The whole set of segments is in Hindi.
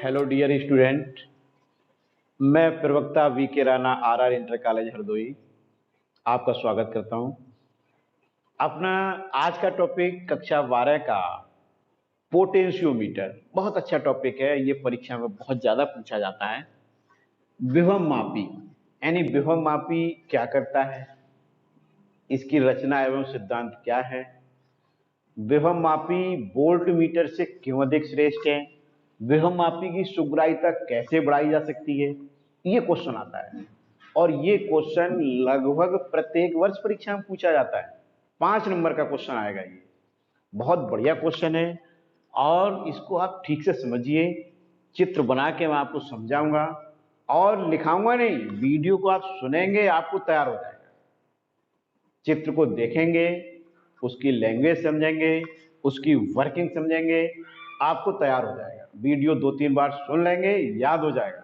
Hello dear student. मैं प्रवक्ता V K Rana R inter college Hardoi आपका स्वागत करता हूं। अपना आज का टॉपिक कक्षा 12 का पोटेंशियोमीटर बहुत अच्छा टॉपिक है। ये परीक्षा में बहुत ज्यादा पूछा जाता है। विभव मापी यानी विभव मापी क्या करता है, इसकी रचना एवं सिद्धांत क्या है, विभव मापी वोल्ट मीटर से क्यों अधिक श्रेष्ठ है, विभव मापी की शुभ्रायिता कैसे बढ़ाई जा सकती है, ये क्वेश्चन आता है। और ये क्वेश्चन लगभग प्रत्येक वर्ष परीक्षा में पूछा जाता है। 5 नंबर का क्वेश्चन आएगा। ये बहुत बढ़िया क्वेश्चन है और इसको आप ठीक से समझिए। चित्र बना के मैं आपको समझाऊंगा और लिखाऊंगा नहीं, वीडियो को आप सुनेंगे, आपको तैयार हो जाएगा। चित्र को देखेंगे, उसकी लैंग्वेज समझेंगे, उसकी वर्किंग समझेंगे, आपको तैयार हो जाएगा। वीडियो 2-3 बार सुन लेंगे, याद हो जाएगा,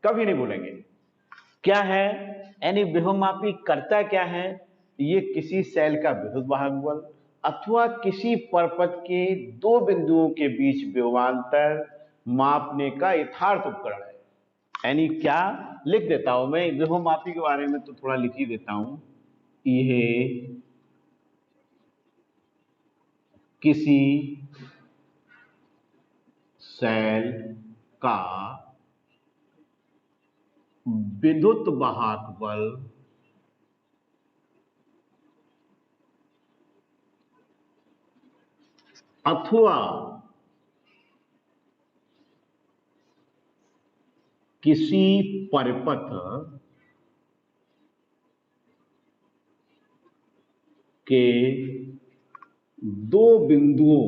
कभी नहीं भूलेंगे। क्या है यानी विभव मापी करता क्या है? ये किसी सेल का विद्युत भागफल अथवा किसी परपथ के दो बिंदुओं के बीच विभवांतर मापने का यथार्थ उपकरण है। यानी क्या लिख देता हूं मैं विभव मापी के बारे में, तो थोड़ा लिख ही देता हूं। यह किसी सेल का विद्युत वाहक बल अथवा किसी परिपथ के दो बिंदुओं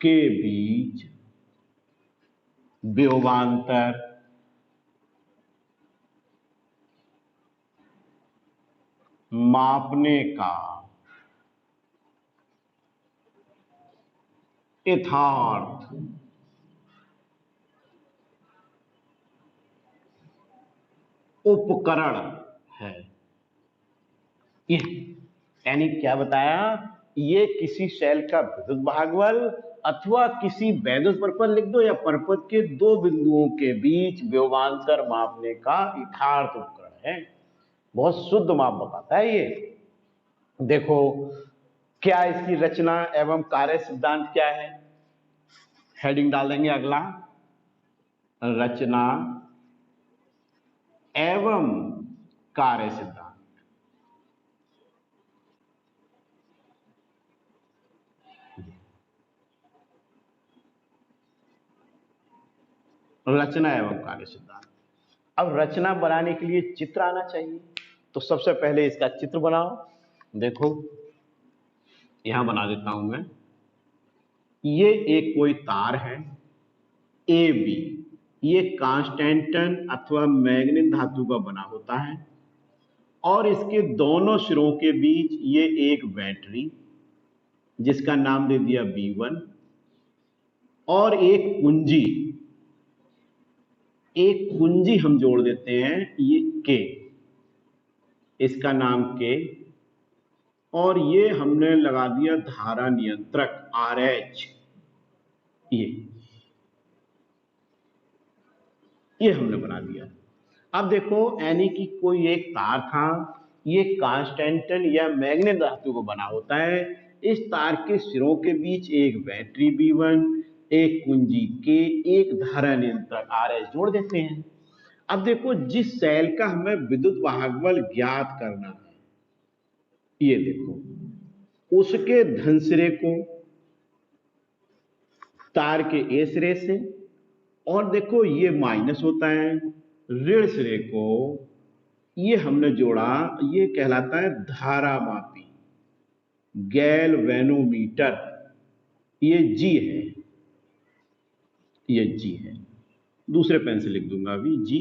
के बीच विभवांतर मापने का यथार्थ उपकरण है। ये यानी क्या बताया? ये किसी सेल का विद्युत भागफल अथवा किसी वैद्युत परपथ लिख दो या परपथ के दो बिंदुओं के बीच विभवांतर मापने का यथार्थ उपकरण है। बहुत शुद्ध माप बताता है ये। देखो क्या इसकी रचना एवं कार्य सिद्धांत क्या है, हेडिंग डाल देंगे अगला, रचना एवं कार्य सिद्धांत। रचना एवं कार्य सिद्धांत। अब रचना बनाने के लिए चित्र आना चाहिए, तो सबसे पहले इसका चित्र बनाओ। देखो यहां बना देता हूं मैं। ये एक कोई तार है ए बी, ये कांस्टेंटन अथवा मैग्नीज धातु का बना होता है और इसके दोनों सिरों के बीच ये एक बैटरी जिसका नाम दे दिया B1 और एक कुंजी हम जोड़ देते हैं ये K, इसका नाम K, और ये हमने लगा दिया धारा नियंत्रक RH। ये हमने बना दिया। अब देखो यानी कि कोई एक तार था, ये कांस्टेंटन या मैग्नेट धातु को बना होता है। इस तार के सिरों के बीच एक बैटरी B1, एक कुंजी K, एक धारा नियंत्रक RH जोड़ देते हैं। अब देखो जिस सेल का हमें विद्युत वाहक बल ज्ञात करना है, ये देखो उसके धन सिरे को तार के ए सिरे से, और देखो ये माइनस होता है ऋण सिरे को, ये हमने जोड़ा, ये कहलाता है धारा मापी गैल्वेनोमीटर। ये जी है, ये जी है, दूसरे पेन से लिख दूंगा अभी जी।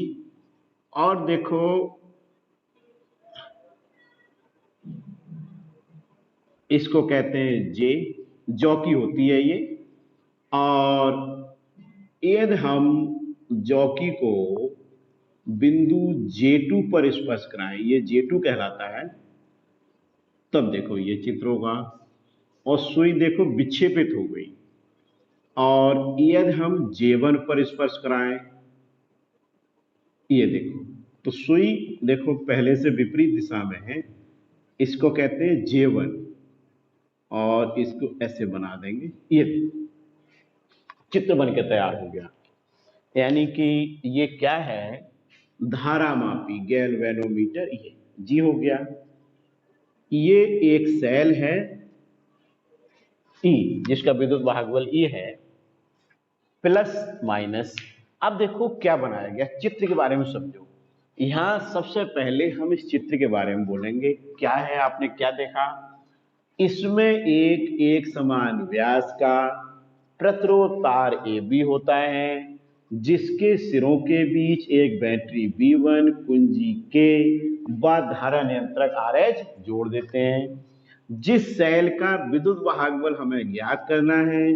और देखो इसको कहते हैं जे, जॉकी होती है ये। और यदि हम जॉकी को बिंदु J2 पर स्पर्श कराएं, ये J2 कहलाता है, तब देखो ये चित्र होगा, और सुई देखो विक्षेपित हो गई, और यदि हम J1 पर स्पर्श कराएं, ये देखो, तो सुई देखो पहले से विपरीत दिशा में है, इसको कहते हैं J1, और इसको ऐसे बना देंगे, ये चित्र बन के तैयार हो गया। यानी कि ये क्या है, धारामापी गैल्वेनोमीटर, ये जी हो गया। ये एक सेल है ई, जिसका विद्युत वाहक बल ई है, प्लस माइनस। अब देखो क्या बनाया गया, चित्र के बारे में समझो। यहां सबसे पहले हम इस चित्र के बारे में बोलेंगे, क्या है, आपने क्या देखा, इसमें एक समान व्यास का प्रतिरोध तार AB होता है, जिसके सिरों के बीच एक बैटरी B1 कुंजी K व धारा नियंत्रक RH जोड़ देते हैं। जिस सेल का विद्युत वाहक बल हमें ज्ञात करना है,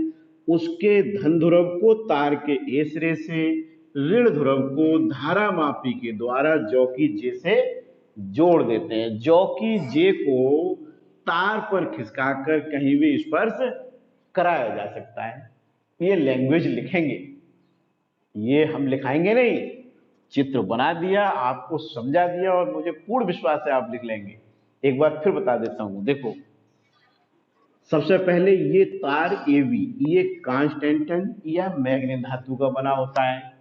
उसके धन ध्रुव को तार के A सिरे से, ऋण ध्रुव को धारामापी के द्वारा जॉकी J से जोड़ देते हैं। जॉकी J को तार पर खिसकाकर कहीं भी स्पर्श कराया जा सकता है। ये लैंग्वेज लिखेंगे, ये हम लिखाएंगे नहीं, चित्र बना दिया, आपको समझा दिया, और मुझे पूर्ण विश्वास है आप लिख लेंगे। एक बार फिर बता देता हूं, देखो सबसे पहले ये तार AB, ये कांस्टेंटन या मैग्नीज धातु का बना होता है,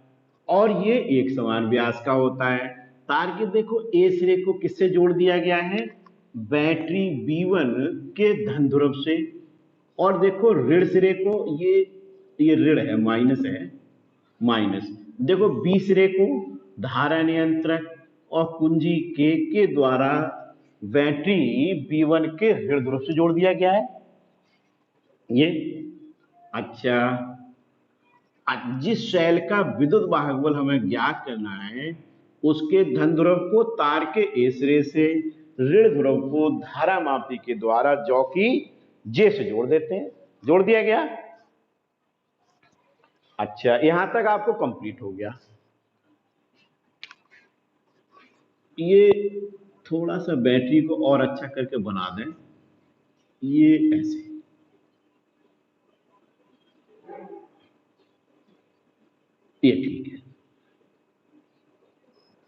और ये एक समान व्यास का होता है। तार के देखो A सिरे को किससे जोड़ दिया गया है, बैटरी B1 के धन ध्रुव से, और देखो ऋण सिरे को, ये ऋण है, माइनस है, माइनस, देखो B सिरे को धारा नियंत्रक और कुंजी K के द्वारा बैटरी B1 के ऋण ध्रुव से जोड़ दिया गया है। ये अच्छा, जिस सेल का विद्युत वाहक बल हमें ज्ञात करना है, उसके धन ध्रुव को तार के A सिरे से, ऋण ध्रुव को धारामापी के द्वारा जॉकी J से जोड़ देते हैं। जोड़ दिया गया। अच्छा, यहां तक आपको कंप्लीट हो गया। ये थोड़ा सा बैटरी को और अच्छा करके बना दें, ये ऐसे, ये ठीक है,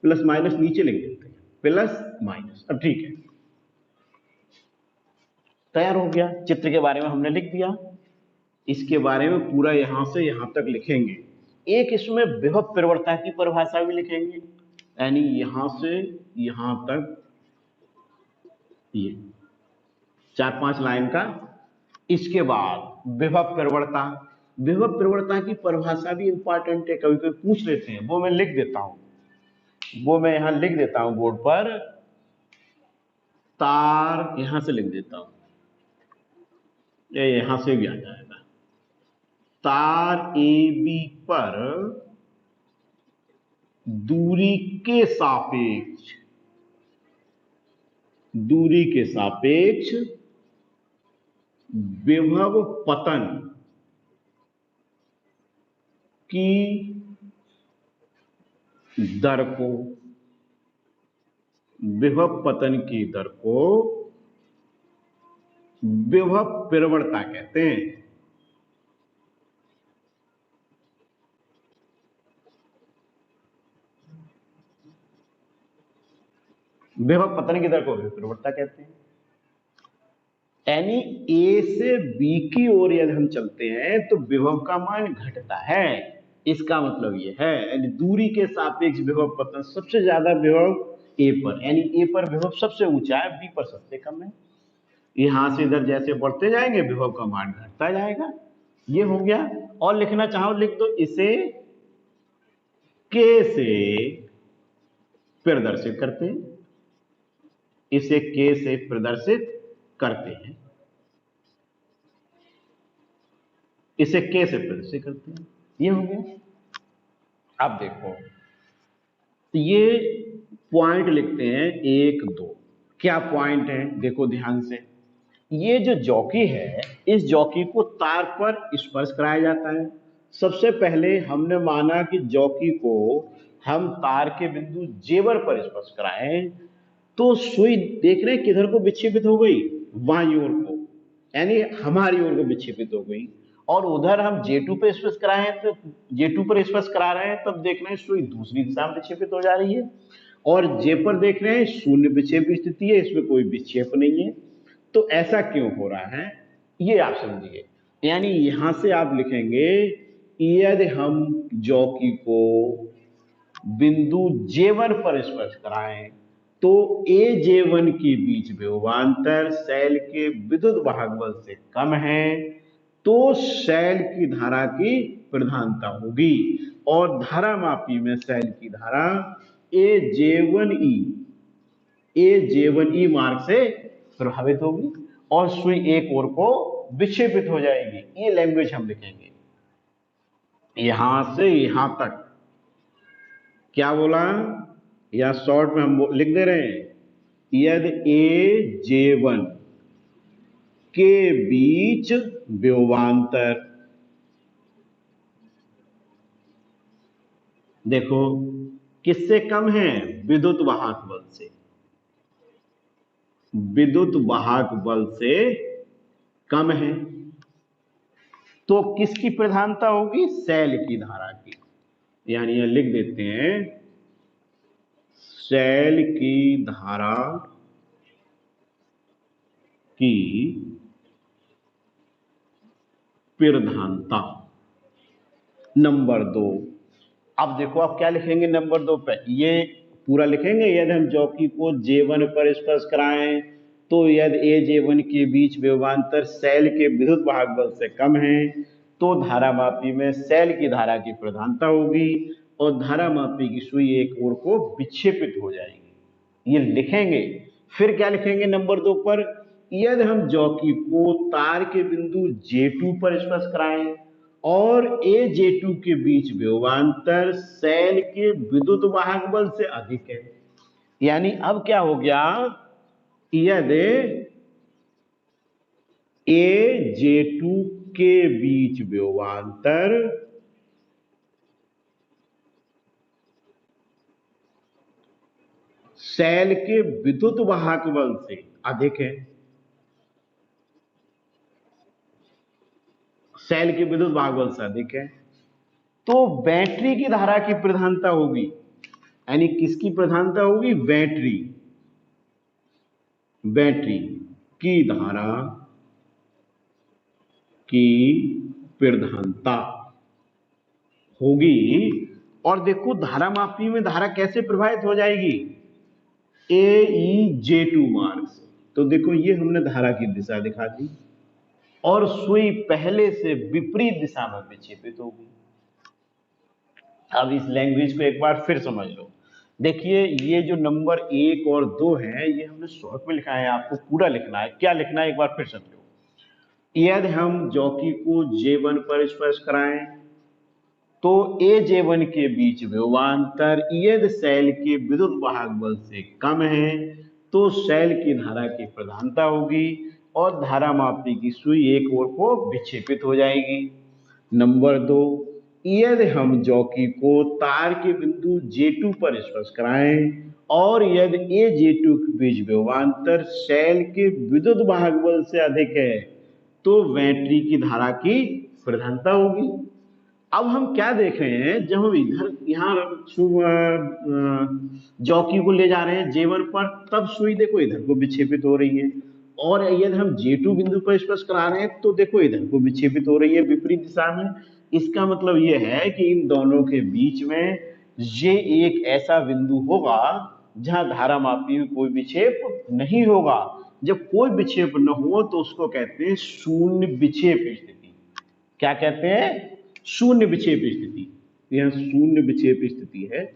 प्लस माइनस नीचे लिख देते हैं, प्लस माइनस, अब ठीक है, तैयार हो गया। चित्र के बारे में हमने लिख दिया, इसके बारे में पूरा यहां से यहां तक लिखेंगे। एक इसमें विभव प्रवणता की परिभाषा भी लिखेंगे, यानी यहां से यहां तक, ये 4-5 लाइन का। इसके बाद विभव प्रवणता, विभव प्रवणता की परिभाषा भी इंपॉर्टेंट है, कभी कभी पूछ लेते हैं, वो मैं लिख देता हूं, वो मैं यहां लिख देता हूं बोर्ड पर, तार यहां से लिख देता हूं, ये यहां से भी आ जाएगा। तार AB पर दूरी के सापेक्ष, दूरी के सापेक्ष विभव पतन की दर को, विभव पतन की दर को विभव प्रवणता कहते हैं। विभव पतन की दर को विभव प्रवणता कहते हैं। यानी A से B की ओर यदि हम चलते हैं तो विभव का मान घटता है, इसका मतलब यह है, यानी दूरी के सापेक्ष विभव पतन, सबसे ज्यादा विभव A पर, यानी A पर विभव सबसे ऊंचा है, B पर सबसे कम है। यहां से इधर जैसे बढ़ते जाएंगे विभव का मान घटता जाएगा। ये हो गया। और लिखना चाहो लिख दो, इसे K से प्रदर्शित करते हैं, इसे K से प्रदर्शित करते हैं, इसे K से प्रदर्शित करते हैं। ये हो गया। अब देखो, ये पॉइंट लिखते हैं 1 2। क्या पॉइंट है, देखो ध्यान से, ये जो जॉकी है, इस जॉकी को तार पर स्पर्श कराया जाता है। सबसे पहले हमने माना कि जॉकी को हम तार के बिंदु J1 पर स्पर्श कराएं, तो सुई देख रहे हैं किधर को विक्षेपित हो गई, बाईं ओर को, यानी हमारी ओर को विक्षेपित हो गई। और उधर हम J2 पे स्पर्श कराए तो J2 पर स्पर्श करा रहे हैं, तब देख रहे हैं सुई दूसरी दिशा में विक्षेपित हो जा रही है। और J पर देख रहे हैं शून्य विक्षेप स्थिति है, इसमें कोई विक्षेप नहीं है। तो ऐसा क्यों हो रहा है ये आप समझिए। यानी यहां से आप लिखेंगे यदि हम जॉकी को बिंदु J1 पर स्पर्श कराएं तो AJ1 के बीच विभवांतर शैल के विद्युत वाहक बल से कम है, तो शैल की धारा की प्रधानता होगी। और धारामापी में शैल की धारा AJ1E मार्ग से प्रभावित होगी और सुई एक ओर को विक्षेपित हो जाएगी। ये लैंग्वेज हम लिखेंगे यहां से यहां तक। क्या बोला, या शॉर्ट में हम लिख दे रहे हैं, यदि AJ1 के बीच विभवांतर, देखो किससे कम है, विद्युत वाहक बल से, विद्युत वाहक बल से कम है, तो किसकी प्रधानता होगी, शैल की धारा की। यानी यह लिख देते हैं शैल की धारा की प्रधानता। नंबर 2, अब देखो आप क्या लिखेंगे नंबर 2 पे, ये पूरा लिखेंगे। यदि हम जॉकी को J1 पर स्पर्श कराएं तो यदि AJ1 के बीच विभवांतर शैल के विद्युत वाहक बल से कम है, तो धारामापी में शैल की धारा की प्रधानता होगी और धारामापी की सुई एक ओर को विक्षेपित हो जाएगी। ये लिखेंगे। फिर क्या लिखेंगे नंबर 2 पर, यदि हम जॉकी को तार के बिंदु J2 पर स्पर्श कराएं और AJ2 के बीच विभवांतर शैल के विद्युत वाहक बल से अधिक है। यानी अब क्या हो गया, यदि AJ2 के बीच विभवांतर शैल के विद्युत वाहक बल से अधिक है, शैल के विद्युत वाहक बल से अधिक है, तो बैटरी की धारा की प्रधानता होगी। यानी किसकी प्रधानता होगी, बैटरी की धारा की प्रधानता होगी। और देखो धारामापी में धारा कैसे प्रभावित हो जाएगी, AEJ2 मार्ग से। तो देखो ये हमने धारा की दिशा दिखा दी और सुई पहले से विपरीत दिशा में विक्षेपित होगी। अब इस लैंग्वेज को एक बार फिर समझ लो। देखिए ये जो नंबर 1 और 2 है ये हमने शॉर्ट में लिखा है, आपको पूरा लिखना है। क्या लिखना है एक बार फिर समझो। यदि हम जॉकी को J1 पर स्पर्श कराएं तो AJ1 के बीच विभवांतर यदि शैल के विद्युत वाहक बल से कम है, तो शैल की धारा की प्रधानता होगी और धारामापी की सुई एक ओर को विक्षेपित हो जाएगी। नंबर 2, यदि हम जॉकी को तार के बिंदु J2 पर स्पर्श कराएं और यदि AJ2 के बीच विभवांतर शैल के विद्युत वाहक बल से अधिक है, तो बैटरी की धारा की प्रधानता होगी। अब हम क्या देख रहे हैं, जब हम इधर यहाँ जॉकी को ले जा रहे हैं J1 पर, तब सुई देखो इधर को विक्षेपित हो रही है, और यदि हम J2 बिंदु पर स्पर्श करा रहे हैं तो देखो इधर को विक्षेपित हो रही है विपरीत दिशा में। इसका मतलब यह है कि इन दोनों के बीच में ये एक ऐसा बिंदु होगा जहां धारामापी में कोई विक्षेप नहीं होगा। जब कोई विक्षेप न हो तो उसको कहते हैं शून्य विक्षेप स्थिति। क्या कहते हैं, शून्य विक्षेप स्थिति। यह शून्य विक्षेप स्थिति है,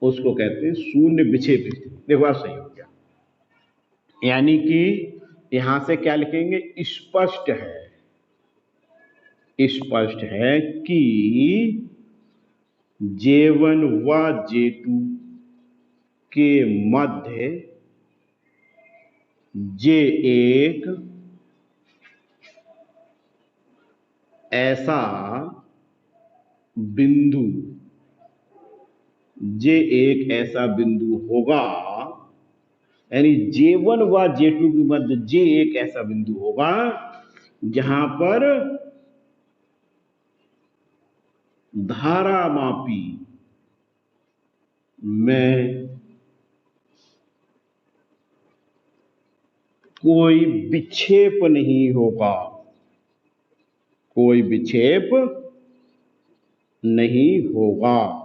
उसको कहते हैं शून्य विक्षेप स्थिति। देखो आप सही हो गया। यानी कि यहां से क्या लिखेंगे, स्पष्ट है कि J1 व J2 के मध्य J1 ऐसा बिंदु होगा यानी J1 व J2 के मध्य J एक ऐसा बिंदु होगा जहां पर धारामापी में कोई विक्षेप नहीं होगा, कोई विक्षेप नहीं होगा।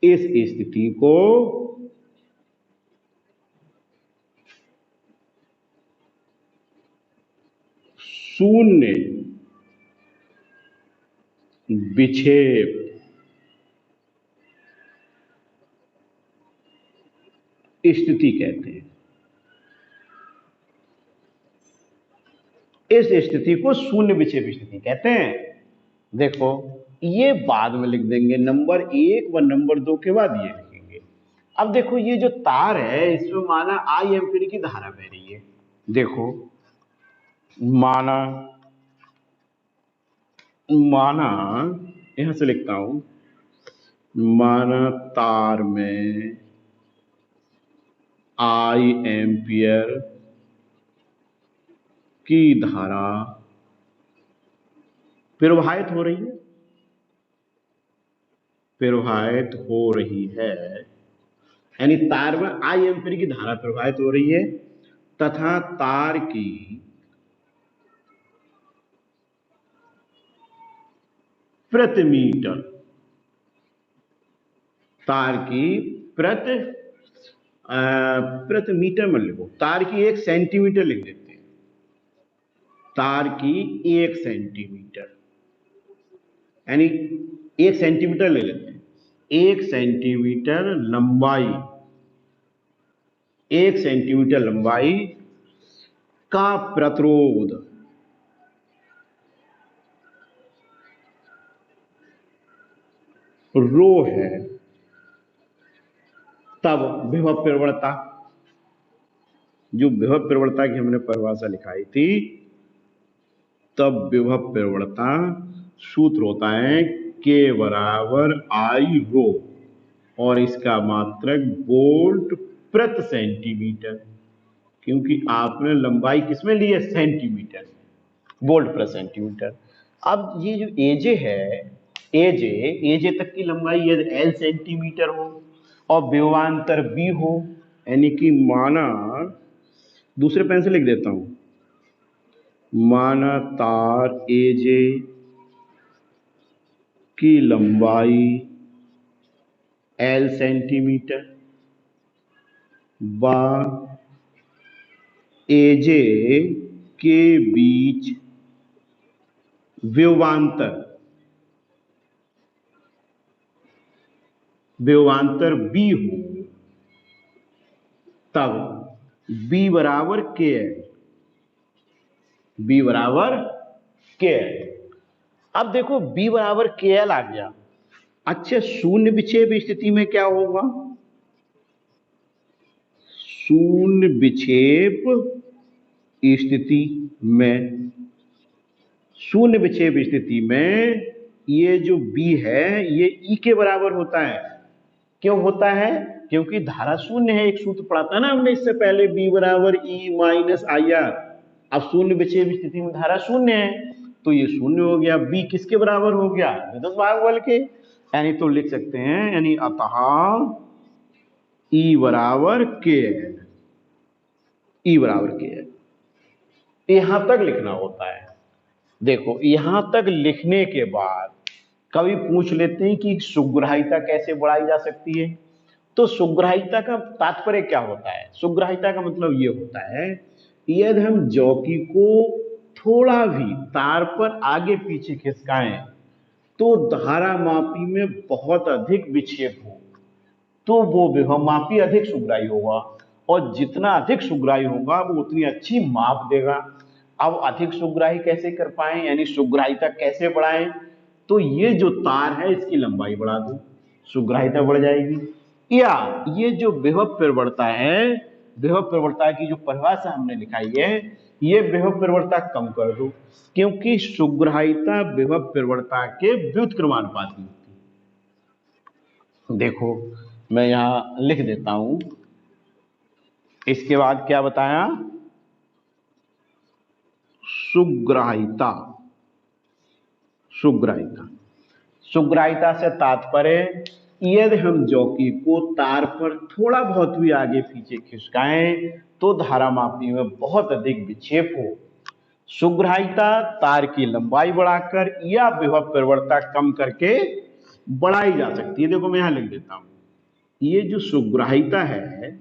इस स्थिति को शून्य विक्षेप स्थिति कहते हैं। इस स्थिति को शून्य विक्षेप स्थिति कहते हैं। देखो ये बाद में लिख देंगे, नंबर 1 व नंबर 2 के बाद ये लिखेंगे। अब देखो ये जो तार है इसमें माना I एम्पीयर की धारा बह रही है। देखो माना यहां से लिखता हूं, माना तार में I एम्पीयर की धारा प्रवाहित हो रही है, यानी तार में I एम्पीयर की धारा प्रवाहित हो रही है तथा तार की प्रति मीटर प्रति मीटर में लिखो, तार की 1 सेंटीमीटर लिख देते हैं। तार की 1 सेंटीमीटर यानी 1 सेंटीमीटर ले लेते हैं। 1 सेंटीमीटर लंबाई का प्रतिरोध रो है, तब विभव प्रवणता, जो विभव प्रवणता की हमने परिभाषा लिखाई थी, तब विभव प्रवणता सूत्र होता है K बराबर I रो और इसका मात्रक वोल्ट प्रति सेंटीमीटर, क्योंकि आपने लंबाई किसमें ली है, सेंटीमीटर, वोल्ट प्रति सेंटीमीटर। अब ये जो AJ है, AJ तक की लंबाई यदि L सेंटीमीटर हो और विभवांतर B हो, यानी कि माना, दूसरे पेन से लिख देता हूं, माना तार AJ की लंबाई L सेंटीमीटर व AJ के बीच विभवांतर B हो, तब B बराबर KL। अब देखो B बराबर KL आ गया। अच्छा शून्य विक्षेप स्थिति में क्या होगा, शून्य विक्षेप स्थिति में ये जो B है ये E के बराबर होता है। क्यों होता है, क्योंकि धारा शून्य है। एक सूत्र पढ़ा था ना हमने इससे पहले, B बराबर E माइनस IR। अब शून्य विक्षेप स्थिति में धारा शून्य है तो ये शून्य हो गया। B किसके बराबर हो गया, विद्युत भागबल के, यानी तो लिख सकते हैं, यानी अतः E बराबर KL। यहां तक लिखना होता है। देखो यहां तक लिखने के बाद कभी पूछ लेते हैं कि सुग्राहिता कैसे बढ़ाई जा सकती है। तो सुग्राहिता का तात्पर्य क्या होता है, सुग्राहिता का मतलब ये होता है यदि हम जॉकी को थोड़ा भी तार पर आगे पीछे खिसकाएं तो धारामापी में बहुत अधिक विक्षेप हो तो वो विभवमापी अधिक सुग्राही होगा, और जितना अधिक सुग्राही होगा वो उतनी अच्छी माप देगा। अब अधिक सुग्राही कैसे कर पाए, यानी सुग्राहिता कैसे बढ़ाएं, तो ये जो तार है इसकी लंबाई बढ़ा दो, सुग्राहिता बढ़ जाएगी। या ये जो विभव प्रवणता है, विभव प्रवणता की जो परिभाषा हमने लिखाई है, ये विभव प्रवणता कम कर दो, क्योंकि सुग्राहिता विभव प्रवणता के व्युत्क्रमानुपाती होती है। देखो मैं यहां लिख देता हूं। इसके बाद क्या बताया? सुग्राहिता। सुग्राहिता, सुग्राहिता से तात्पर्य यदि हम जॉकी को तार पर थोड़ा बहुत भी आगे पीछे खिसकाएं तो धारामापी में बहुत अधिक विक्षेप हो। सुग्राहिता तार की लंबाई बढ़ाकर या विभव प्रवणता कम करके बढ़ाई जा सकती है। देखो मैं यहां लिख देता हूं, ये जो सुग्राहिता है,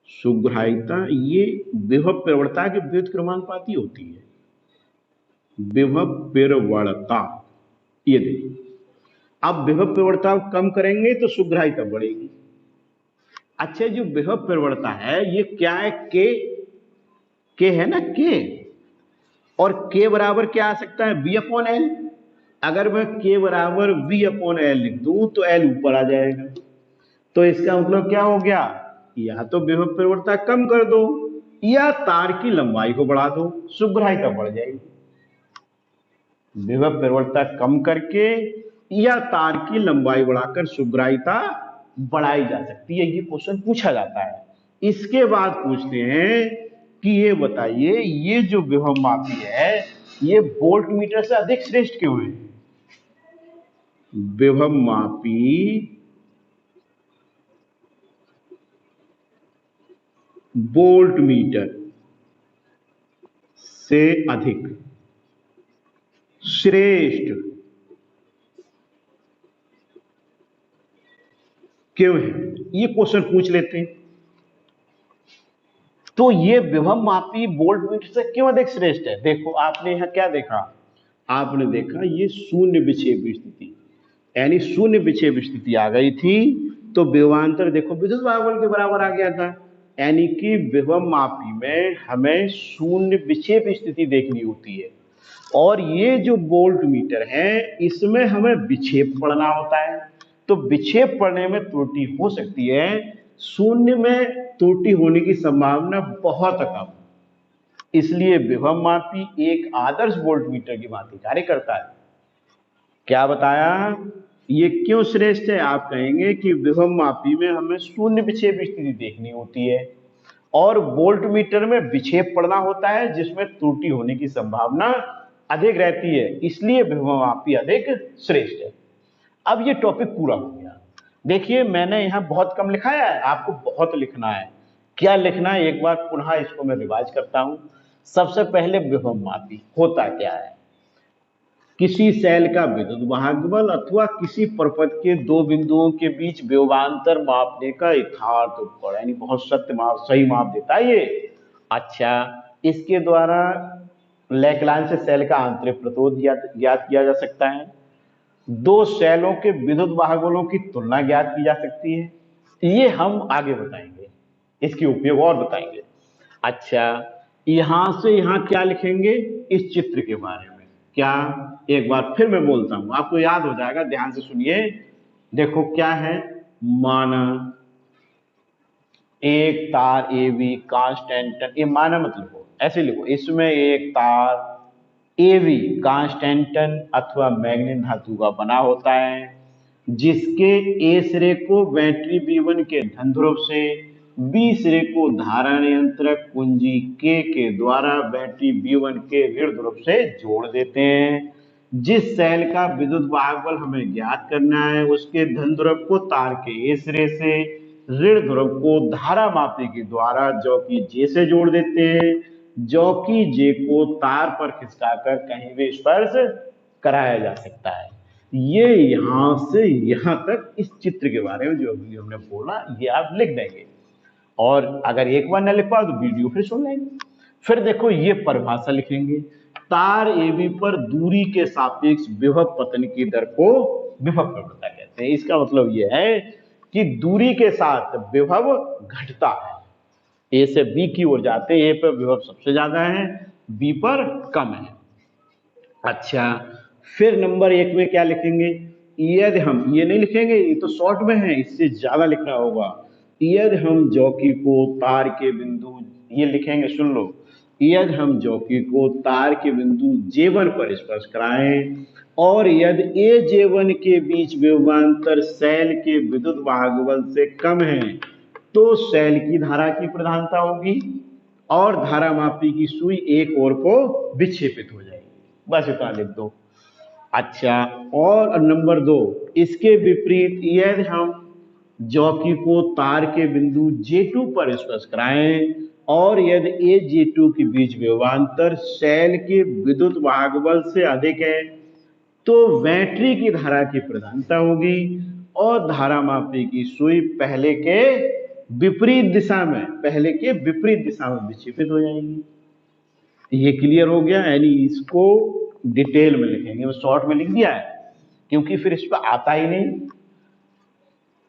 सुग्राहिता ये विभव प्रवणता के व्युत्क्रमानुपाती होती है। विभव प्रवणता, ये देखिए, अब विभव प्रवणता कम करेंगे तो सुग्राहिता बढ़ेगी। अच्छा, जो विभव प्रवणता है ये क्या है? के है ना, के। और के बराबर क्या आ सकता है? v upon L. अगर मैं के बराबर v अपॉन एल लिख दूं तो एल ऊपर आ जाएगा। तो इसका मतलब क्या हो गया? या तो विभव प्रवणता कम कर दो या तार की लंबाई को बढ़ा दो, सुग्राहिता बढ़ जाएगी। विभव प्रवणता कम करके या तार की लंबाई बढ़ाकर सुग्राहिता बढ़ाई जा सकती है। ये क्वेश्चन पूछा जाता है। इसके बाद पूछते हैं कि ये बताइए, ये जो विभव मापी है ये वोल्ट मीटर से अधिक श्रेष्ठ क्यों है? विभव मापी वोल्ट मीटर से अधिक श्रेष्ठ क्यों है? ये क्वेश्चन पूछ लेते हैं। तो ये विभव मापी वोल्ट मीटर से क्यों अधिक श्रेष्ठ है? देखो आपने यहां क्या देखा? आपने देखा ये शून्य विक्षेप स्थिति, यानी शून्य विक्षेप स्थिति आ गई थी तो विभवांतर देखो विद्युत वायुबल के बराबर आ गया था। यानी कि विभव मापी में हमें शून्य विक्षेप स्थिति देखनी होती है। और ये जो वोल्ट मीटर है इसमें हमें विक्षेप पढ़ना होता है। तो विक्षेप पढ़ने में त्रुटि हो सकती है, शून्य में त्रुटि होने की संभावना बहुत कम। इसलिए विभव मापी एक आदर्श वोल्ट मीटर की भांति कार्य करता है। क्या बताया? ये क्यों श्रेष्ठ है? आप कहेंगे कि विभव मापी में हमें शून्य विक्षेप स्थिति देखनी होती है और वोल्ट मीटर में विक्षेप पढ़ना होता है जिसमें त्रुटि होने की संभावना अधिक रहती है, इसलिए विभव मापी अधिक श्रेष्ठ है। अब ये टॉपिक पूरा हो गया। देखिए मैंने यहां बहुत कम लिखाया है, आपको बहुत लिखना है। क्या लिखना है एक बार पुनः इसको मैं रिवाइज करता हूं। सबसे पहले विभव मापी होता क्या है? किसी सेल का विद्युत वाहक बल अथवा किसी परपथ के दो बिंदुओं के बीच विभवांतर मापने का यथार्थ उपकरण, यानी बहुत सत्य माप, सही माप देता है ये। अच्छा, इसके द्वारा लैग्रांज सेल का आंतरिक प्रतिरोध ज्ञात किया जा सकता है। दो सेलों के विद्युत वाहक बलों की तुलना ज्ञात की जा सकती है। ये हम आगे बताएंगे, इसके उपयोग और बताएंगे। अच्छा, यहां से यहां क्या लिखेंगे? इस चित्र के बारे में क्या? एक बार फिर मैं बोलता हूं, आपको याद हो जाएगा, ध्यान से सुनिए। देखो क्या है? माना एक तार ए बी कांस्टेंट, ये माना मत लिखो, ऐसे लिखो, इसमें एक तार ए बी कांस्टेंटन अथवा मैग्नेट धातु का बना होता है जिसके ए सिरे को बैटरी B1 के धन ध्रुव से बी सिरे को धारा नियंत्रक कुंजी के द्वारा बैटरी B1 के ऋण ध्रुव से जोड़ देते हैं। जिस सेल का विद्युत वाहक बल हमें ज्ञात करना है उसके धन ध्रुव को तार के ए सिरे से ऋण ध्रुव को धारा मापी के द्वारा जॉकी जे से जोड़ देते हैं। जॉकी जे को तार पर खिसकाकर कहीं भी स्पर्श कराया जा सकता है। ये यहां से यहां तक इस चित्र के बारे में जो अभी हमने बोला ये आप लिख देंगे, और अगर एक बार न लिख पाओ तो वीडियो फिर सुन लेंगे। फिर देखो ये परिभाषा लिखेंगे, तार AB पर दूरी के सापेक्ष विभव पतन की दर को विभव प्रवणता कहते हैं। इसका मतलब ये है कि दूरी के साथ विभव घटता है। A से B की ओर जाते हैं, A पर विभव सबसे ज्यादा है, B पर कम है। अच्छा, फिर नंबर 1 में क्या लिखेंगे? यदि हम, ये नहीं लिखेंगे, ये तो शॉर्ट में है, इससे ज्यादा लिखना होगा। यदि हम जॉकी को तार के बिंदु, ये लिखेंगे, सुन लो, यदि हम जॉकी को तार के बिंदु J1 पर स्पर्श कराएं और यदि A J1 के बीच विभवांतर सेल के विद्युत भागबल से कम है तो सेल की धारा की प्रधानता होगी और धारामापी की सुई एक ओर को विक्षेपित हो जाएगी। बस इतना लिख दो। अच्छा, और नंबर 2, इसके विपरीत यदि हम जॉकी को तार के बिंदु J2 पर स्पर्श कराएं और यदि A J2 के बीच विभवांतर सेल के विद्युत भागबल से अधिक है तो बैटरी की धारा की प्रधानता होगी और धारामापी की सुई पहले के विपरीत दिशा में विक्षेपित हो जाएगी। ये क्लियर हो गया, यानी इसको डिटेल में लिखेंगे, मैं शॉर्ट में लिख दिया है क्योंकि फिर इस पर आता ही नहीं।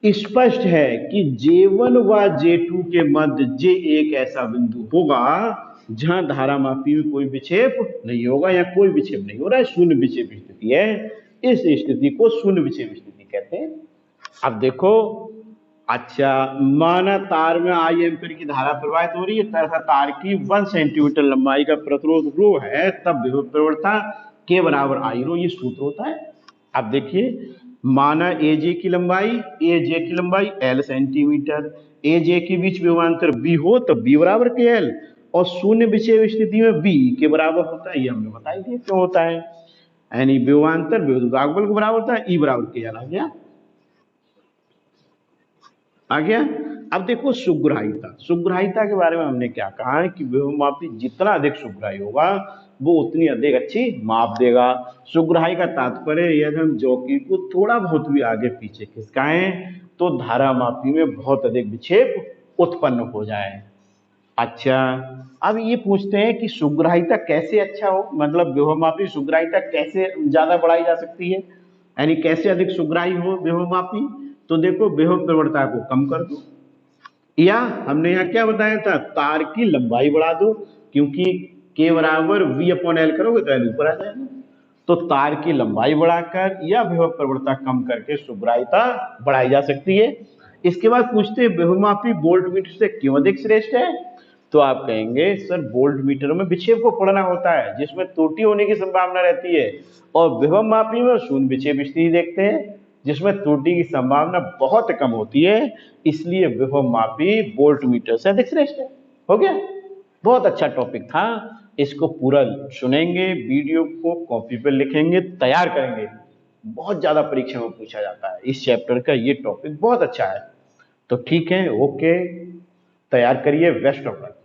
स्पष्ट है कि J1 व J2 के मध्य J एक ऐसा बिंदु होगा जहां धारामापी में कोई विक्षेप नहीं होगा या कोई विक्षेप नहीं हो रहा है, शून्य विक्षेप स्थिति है। इस स्थिति को शून्य विक्षेप स्थिति कहते हैं। अब देखो, अच्छा, माना तार में I एम्पीयर की धारा प्रवाहित हो रही है तथा तार की 1 सेंटीमीटर लंबाई का प्रतिरोध रो है, तब विभव प्रवणता K बराबर I रो, ये सूत्र होता है। अब देखिए, माना AJ की लंबाई L सेंटीमीटर, AJ के बीच विभवांतर B हो तो B बराबर KL और शून्य विक्षेप स्थिति में B के बराबर होता है, ये हमने बता ही दिया क्यों होता है, यानी विभवांतर विद्युत भागबल के बराबर होता है, E बराबर KL आ गया। अब देखो सुग्राहिता के बारे में हमने क्या कहा है कि विभवमापी जितना अधिक सुग्राही होगा वो उतनी अधिक अच्छी माप देगा। सुग्राही का तात्पर्य यदि हम जॉकी को थोड़ा बहुत भी आगे पीछे खिसकाएं तो धारामापी में बहुत अधिक विक्षेप उत्पन्न हो जाए। अच्छा, अब ये पूछते हैं कि सुग्राहिता कैसे अच्छा हो, मतलब विभवमापी सुग्राहिता कैसे ज्यादा बढ़ाई जा सकती है, यानी कैसे अधिक सुग्राही हो विभवमापी। तो देखो, विभव प्रवणता को कम कर दो, या हमने यहाँ क्या बताया था, तार की लंबाई बढ़ा दो, क्योंकि K बराबर V/L करोगे तो L ऊपर आ जाएगा। तो तार की लंबाई बढ़ाकर या विभव प्रवणता कम करके सुग्राहिता बढ़ाई जा सकती है। इसके बाद पूछते हैं विभवमापी वोल्टमीटर से क्यों अधिक श्रेष्ठ है। तो आप कहेंगे सर वोल्टमीटर में विक्षेप को पढ़ना होता है जिसमें त्रुटि होने की संभावना रहती है, और विभवमापी में शून्य विक्षेप स्थिति देखते हैं जिसमें त्रुटि की संभावना बहुत कम होती है, इसलिए विभवमापी वोल्टमीटर से अधिक श्रेष्ठ है। हो गया, बहुत अच्छा टॉपिक था, इसको पूरा सुनेंगे, वीडियो को कॉपी पर लिखेंगे, तैयार करेंगे। बहुत ज्यादा परीक्षा में पूछा जाता है इस चैप्टर का, ये टॉपिक बहुत अच्छा है। तो ठीक है, ओके, तैयार करिए, बेस्ट ऑफ लक।